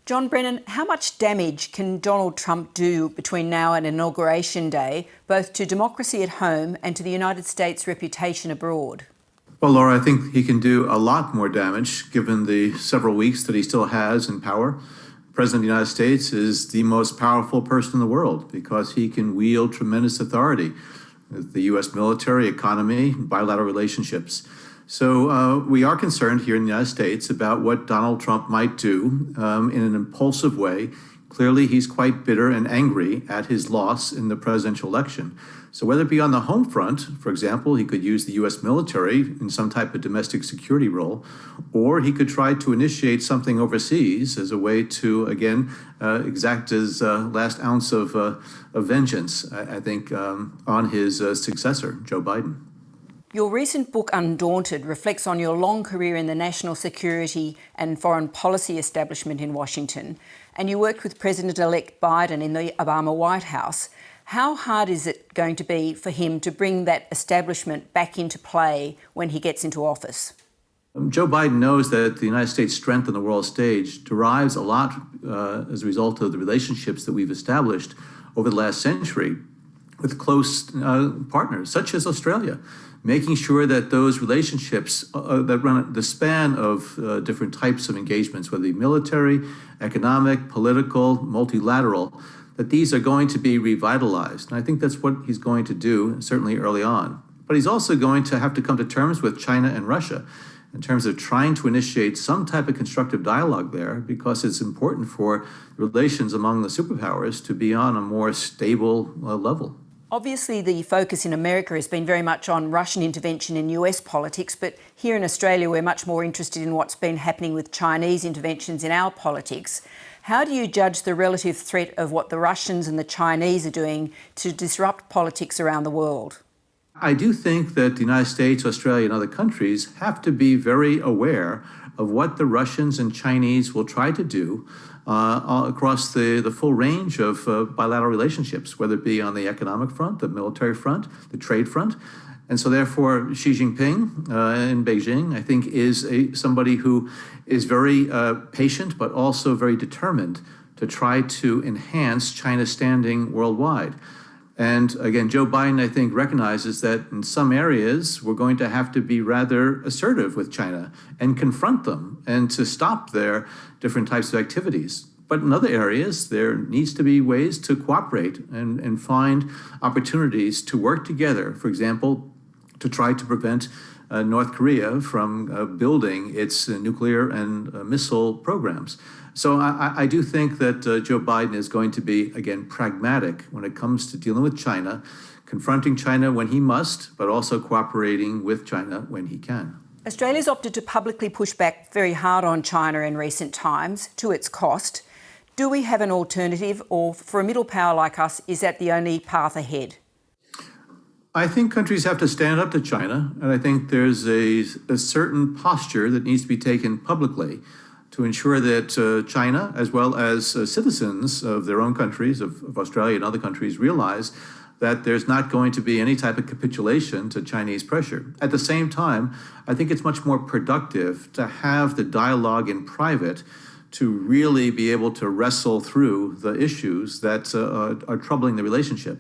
John Brennan, how much damage can Donald Trump do between now and Inauguration Day, both to democracy at home and to the United States' reputation abroad? Well, Laura, I think he can do a lot more damage given the several weeks that he still has in power. The President of the United States is the most powerful person in the world because he can wield tremendous authority with the U.S. military, economy, bilateral relationships. So we are concerned here in the United States about what Donald Trump might do in an impulsive way. Clearly, he's quite bitter and angry at his loss in the presidential election. So whether it be on the home front, for example, he could use the U.S. military in some type of domestic security role, or he could try to initiate something overseas as a way to, again, exact his last ounce of vengeance, I think, on his successor, Joe Biden. Your recent book, Undaunted, reflects on your long career in the national security and foreign policy establishment in Washington, and you worked with President-elect Biden in the Obama White House. How hard is it going to be for him to bring that establishment back into play when he gets into office? Joe Biden knows that the United States' strength on the world stage derives a lot as a result of the relationships that we've established over the last century with close partners, such as Australia, making sure that those relationships that run the span of different types of engagements, whether it be military, economic, political, multilateral, that these are going to be revitalized. And I think that's what he's going to do, certainly early on. But he's also going to have to come to terms with China and Russia in terms of trying to initiate some type of constructive dialogue there, because it's important for relations among the superpowers to be on a more stable level. Obviously, the focus in America has been very much on Russian intervention in US politics, but here in Australia, we're much more interested in what's been happening with Chinese interventions in our politics. How do you judge the relative threat of what the Russians and the Chinese are doing to disrupt politics around the world? I do think that the United States, Australia, and other countries have to be very aware of what the Russians and Chinese will try to do across the full range of bilateral relationships, whether it be on the economic front, the military front, the trade front. And so therefore, Xi Jinping in Beijing, I think, is somebody who is very patient, but also very determined to try to enhance China's standing worldwide. And again, Joe Biden, I think, recognizes that in some areas, we're going to have to be rather assertive with China and confront them and to stop their different types of activities. But in other areas, there needs to be ways to cooperate and find opportunities to work together. For example, to try to prevent North Korea from building its nuclear and missile programs. So I do think that Joe Biden is going to be, again, pragmatic when it comes to dealing with China, confronting China when he must, but also cooperating with China when he can. Australia's opted to publicly push back very hard on China in recent times, to its cost. Do we have an alternative, or for a middle power like us, is that the only path ahead? I think countries have to stand up to China, and I think there's a certain posture that needs to be taken publicly to ensure that China, as well as citizens of their own countries, of Australia and other countries, realize that there's not going to be any type of capitulation to Chinese pressure. At the same time, I think it's much more productive to have the dialogue in private to really be able to wrestle through the issues that are troubling the relationship.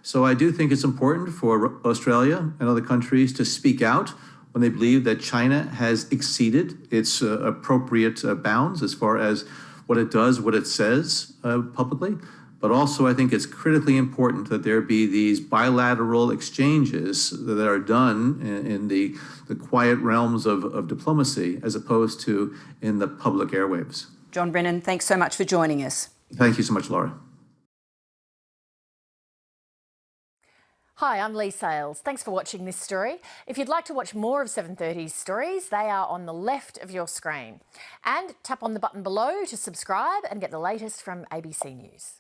So I do think it's important for Australia and other countries to speak out when they believe that China has exceeded its appropriate bounds as far as what it does, what it says publicly. But also I think it's critically important that there be these bilateral exchanges that are done in the quiet realms of diplomacy as opposed to in the public airwaves. John Brennan, thanks so much for joining us. Thank you so much, Laura. Hi, I'm Lee Sales. Thanks for watching this story. If you'd like to watch more of 730's stories, they are on the left of your screen. And tap on the button below to subscribe and get the latest from ABC News.